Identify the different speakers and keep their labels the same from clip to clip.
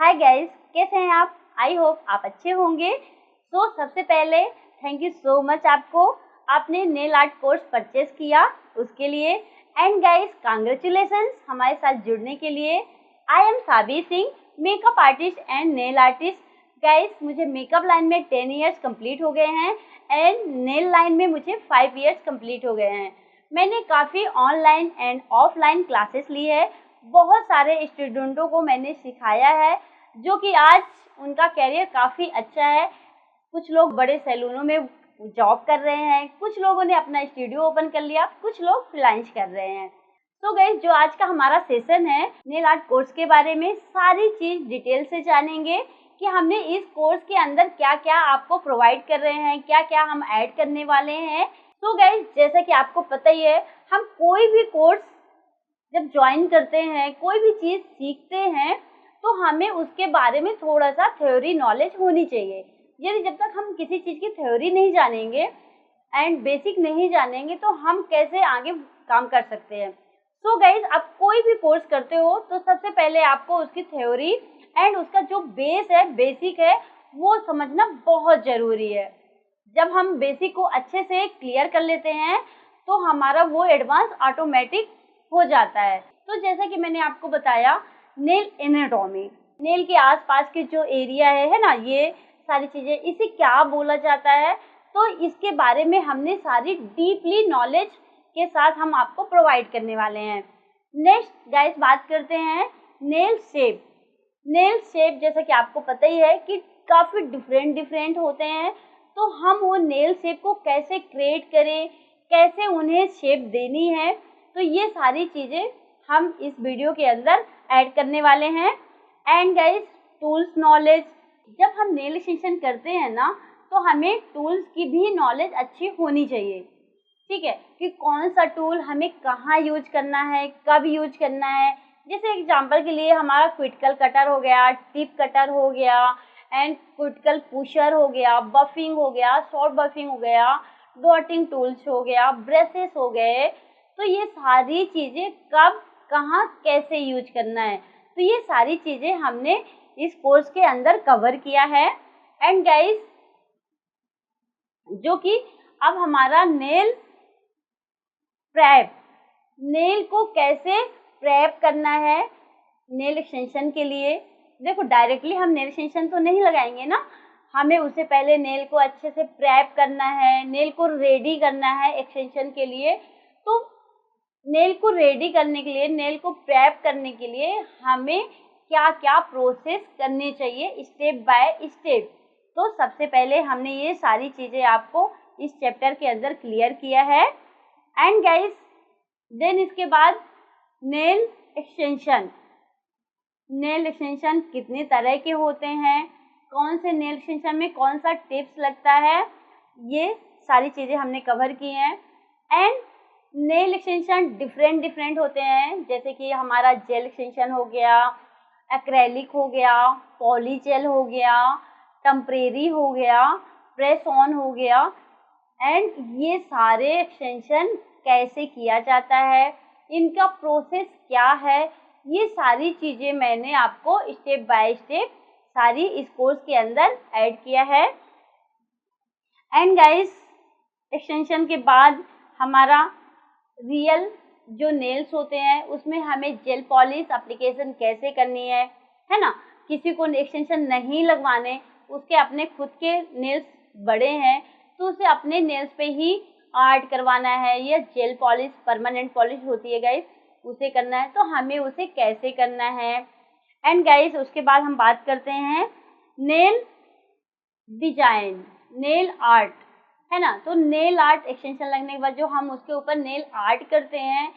Speaker 1: Hi guys, कैसे हैं आप? आई होप आप अच्छे होंगे। सबसे पहले थैंक यू सो मच आपको, आपने नेल आर्ट कोर्स परचेज किया उसके लिए। एंड गाइस कांग्रेचुलेशंस हमारे साथ जुड़ने के लिए। I am Sabi Singh, makeup artist and nail artist. Guys मुझे मेकअप लाइन में 10 इयर्स कंप्लीट हो गए हैं एंड नेल लाइन में मुझे 5 इयर्स कंप्लीट हो गए हैं। मैंने काफ़ी ऑनलाइन एंड ऑफलाइन क्लासेस ली है, बहुत सारे स्टूडेंटों को मैंने सिखाया है जो कि आज उनका करियर काफ़ी अच्छा है। कुछ लोग बड़े सैलूनों में जॉब कर रहे हैं, कुछ लोगों ने अपना स्टूडियो ओपन कर लिया, कुछ लोग फ्रीलांस कर रहे हैं। तो गाइस जो आज का हमारा सेशन है नेल आर्ट कोर्स के बारे में सारी चीज़ डिटेल से जानेंगे कि हमने इस कोर्स के अंदर क्या क्या आपको प्रोवाइड कर रहे हैं, क्या क्या हम ऐड करने वाले हैं। तो गाइस जैसा कि आपको पता ही है, हम कोई भी कोर्स जब ज्वाइन करते हैं, कोई भी चीज़ सीखते हैं तो हमें उसके बारे में थोड़ा सा थ्योरी नॉलेज होनी चाहिए। यदि जब तक हम किसी चीज़ की थ्योरी नहीं जानेंगे एंड बेसिक नहीं जानेंगे तो हम कैसे आगे काम कर सकते हैं। सो गाइज आप कोई भी कोर्स करते हो तो सबसे पहले आपको उसकी थ्योरी एंड उसका जो बेस है, बेसिक है, वो समझना बहुत ज़रूरी है। जब हम बेसिक को अच्छे से क्लियर कर लेते हैं तो हमारा वो एडवांस ऑटोमेटिक हो जाता है। तो जैसा कि मैंने आपको बताया, नेल एनाटॉमी, नेल के आसपास के जो एरिया है ना, ये सारी चीज़ें, इसे क्या बोला जाता है, तो इसके बारे में हमने सारी डीपली नॉलेज के साथ हम आपको प्रोवाइड करने वाले हैं। नेक्स्ट गाइस बात करते हैं नेल शेप। नेल शेप जैसा कि आपको पता ही है कि काफ़ी डिफरेंट होते हैं, तो हम वो नेल शेप को कैसे क्रिएट करें, कैसे उन्हें शेप देनी है, तो ये सारी चीज़ें हम इस वीडियो के अंदर ऐड करने वाले हैं। एंड गाइस टूल्स नॉलेज, जब हम नेल एक्सटेंशन करते हैं ना तो हमें टूल्स की भी नॉलेज अच्छी होनी चाहिए, ठीक है, कि कौन सा टूल हमें कहाँ यूज करना है, कब यूज करना है। जैसे एग्जांपल के लिए हमारा क्विटिकल कटर हो गया, टिप कटर हो गया एंड क्विटिकल पुशर हो गया, बफिंग हो गया, शॉर्ट बफिंग हो गया, डॉटिंग टूल्स हो गया, ब्रशेस हो गए। तो ये सारी चीज़ें कब कहाँ कैसे यूज करना है, तो ये सारी चीज़ें हमने इस कोर्स के अंदर कवर किया है। एंड गाइस जो कि अब हमारा नेल प्रेप, नेल को कैसे प्रेप करना है नेल एक्सटेंशन के लिए। देखो डायरेक्टली हम नेल एक्सटेंशन तो नहीं लगाएंगे ना, हमें उससे पहले नेल को अच्छे से प्रेप करना है, नेल को रेडी करना है एक्सटेंशन के लिए। तो नेल को रेडी करने के लिए, नेल को प्रेप करने के लिए हमें क्या क्या प्रोसेस करनी चाहिए स्टेप बाय स्टेप। तो सबसे पहले हमने ये सारी चीज़ें आपको इस चैप्टर के अंदर क्लियर किया है। एंड गाइस देन इसके बाद नेल एक्सटेंशन, नेल एक्सटेंशन कितने तरह के होते हैं, कौन से नेल एक्सटेंशन में कौन सा टिप्स लगता है, ये सारी चीज़ें हमने कवर की हैं। एंड नेल एक्सटेंशन डिफरेंट होते हैं, जैसे कि हमारा जेल एक्सटेंशन हो गया, एक्रेलिक हो गया, पॉली जेल हो गया, टेम्परेरी हो गया, प्रेस ऑन हो गया। एंड ये सारे एक्सटेंशन कैसे किया जाता है, इनका प्रोसेस क्या है, ये सारी चीज़ें मैंने आपको स्टेप बाय स्टेप सारी इस कोर्स के अंदर ऐड किया है। एंड गाइस एक्सटेंशन के बाद हमारा रियल जो नेल्स होते हैं उसमें हमें जेल पॉलिश एप्लीकेशन कैसे करनी है ना। किसी को एक्सटेंशन नहीं लगवाने, उसके अपने खुद के नेल्स बड़े हैं तो उसे अपने नेल्स पे ही आर्ट करवाना है, या जेल पॉलिश परमानेंट पॉलिश होती है गाइस, उसे करना है, तो हमें उसे कैसे करना है। एंड गाइस उसके बाद हम बात करते हैं नेल डिजाइन, नेल आर्ट, है ना। तो नेल आर्ट एक्सटेंशन लगने के बाद जो हम उसके ऊपर नेल आर्ट करते हैं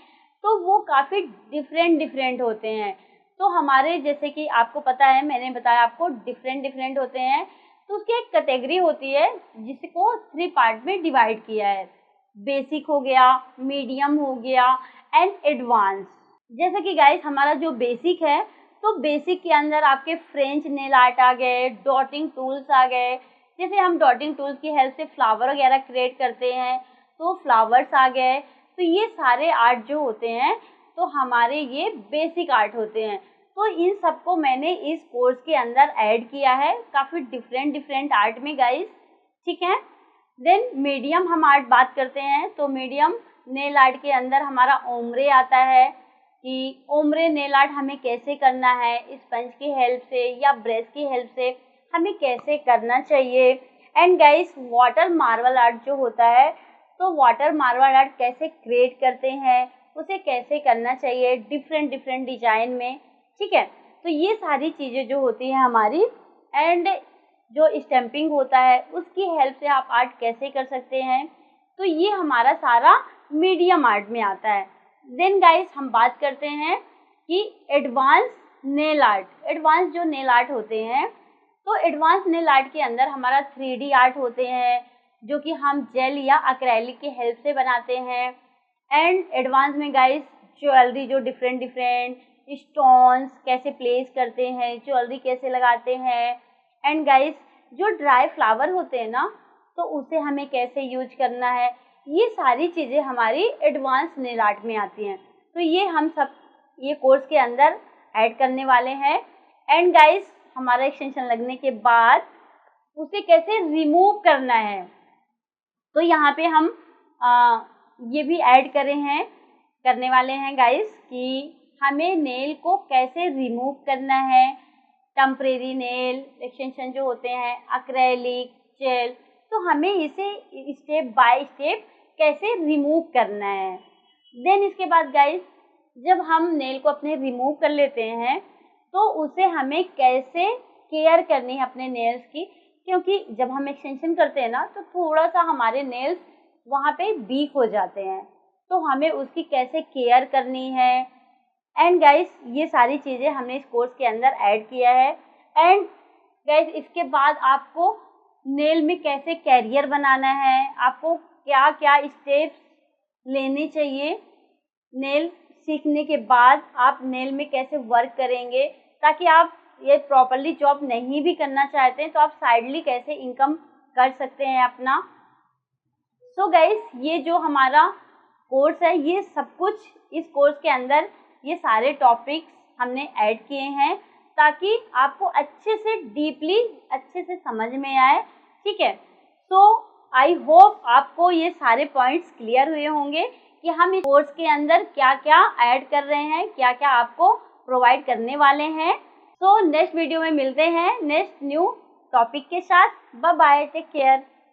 Speaker 1: तो वो काफ़ी डिफरेंट होते हैं। तो हमारे जैसे कि आपको पता है, मैंने बताया आपको डिफरेंट होते हैं, तो उसकी एक कैटेगरी होती है जिसको 3 पार्ट में डिवाइड किया है। बेसिक हो गया, मीडियम हो गया एंड एडवांस। जैसे कि गाइस हमारा जो बेसिक है, तो बेसिक के अंदर आपके फ्रेंच नेल आर्ट आ गए, डॉटिंग टूल्स आ गए, जैसे हम डॉटिंग टूल्स की हेल्प से फ्लावर वगैरह क्रिएट करते हैं तो फ्लावर्स आ गए। तो ये सारे आर्ट जो होते हैं तो हमारे ये बेसिक आर्ट होते हैं। तो इन सबको मैंने इस कोर्स के अंदर ऐड किया है, काफ़ी डिफरेंट आर्ट में गाइस, ठीक है। देन मीडियम हम आर्ट बात करते हैं, तो मीडियम नेल आर्ट के अंदर हमारा ओम्ब्रे आता है कि ओम्ब्रे नेल आर्ट हमें कैसे करना है, स्पंज की हेल्प से या ब्रश की हेल्प से हमें कैसे करना चाहिए। And guys water marble art जो होता है, तो वाटर मार्बल आर्ट कैसे क्रिएट करते हैं, उसे कैसे करना चाहिए डिफरेंट डिजाइन में, ठीक है। तो ये सारी चीज़ें जो होती हैं हमारी, एंड जो स्टैम्पिंग होता है उसकी हेल्प से आप आर्ट कैसे कर सकते हैं, तो ये हमारा सारा मीडियम आर्ट में आता है। देन गाइस हम बात करते हैं कि एडवांस नेल आर्ट। एडवांस जो नेल आर्ट होते हैं, तो एडवांस नेल आर्ट के अंदर हमारा 3D आर्ट होते हैं जो कि हम जेल या एक्रेलिक की हेल्प से बनाते हैं। एंड एडवांस में गाइस ज्वेलरी जो डिफरेंट स्टोन्स कैसे प्लेस करते हैं, ज्वेलरी कैसे लगाते हैं। एंड गाइस जो ड्राई फ्लावर होते हैं ना, तो उसे हमें कैसे यूज करना है, ये सारी चीज़ें हमारी एडवांस नेल आर्ट में आती हैं। तो ये हम सब ये कोर्स के अंदर ऐड करने वाले हैं। एंड गाइस हमारा एक्सटेंशन लगने के बाद उसे कैसे रिमूव करना है, तो यहाँ पे हम ये भी ऐड करने वाले हैं गाइस कि हमें नेल को कैसे रिमूव करना है। टेम्परेरी नेल एक्सटेंशन जो होते हैं, एक्रेलिक, जेल, तो हमें इसे स्टेप बाय स्टेप कैसे रिमूव करना है। देन इसके बाद गाइस जब हम नेल को अपने रिमूव कर लेते हैं, तो उसे हमें कैसे केयर करनी है अपने नेल्स की, क्योंकि जब हम एक्सटेंशन करते हैं ना, तो थोड़ा सा हमारे नेल्स वहाँ पे वीक हो जाते हैं, तो हमें उसकी कैसे केयर करनी है। एंड गाइस ये सारी चीज़ें हमने इस कोर्स के अंदर ऐड किया है। एंड गाइस इसके बाद आपको नेल में कैसे कैरियर बनाना है, आपको क्या क्या स्टेप्स लेने चाहिए, नेल सीखने के बाद आप नेल में कैसे वर्क करेंगे, ताकि आप ये प्रॉपरली जॉब नहीं भी करना चाहते हैं तो आप साइडली कैसे इनकम कर सकते हैं अपना। सो गाइस ये जो हमारा कोर्स है, ये सब कुछ इस कोर्स के अंदर ये सारे टॉपिक्स हमने ऐड किए हैं, ताकि आपको अच्छे से डीपली अच्छे से समझ में आए, ठीक है। सो आई होप आपको ये सारे पॉइंट्स क्लियर हुए होंगे कि हम इस कोर्स के अंदर क्या क्या ऐड कर रहे हैं, क्या क्या आपको प्रोवाइड करने वाले हैं। सो नेक्स्ट वीडियो में मिलते हैं नेक्स्ट न्यू टॉपिक के साथ। Bye bye, take care.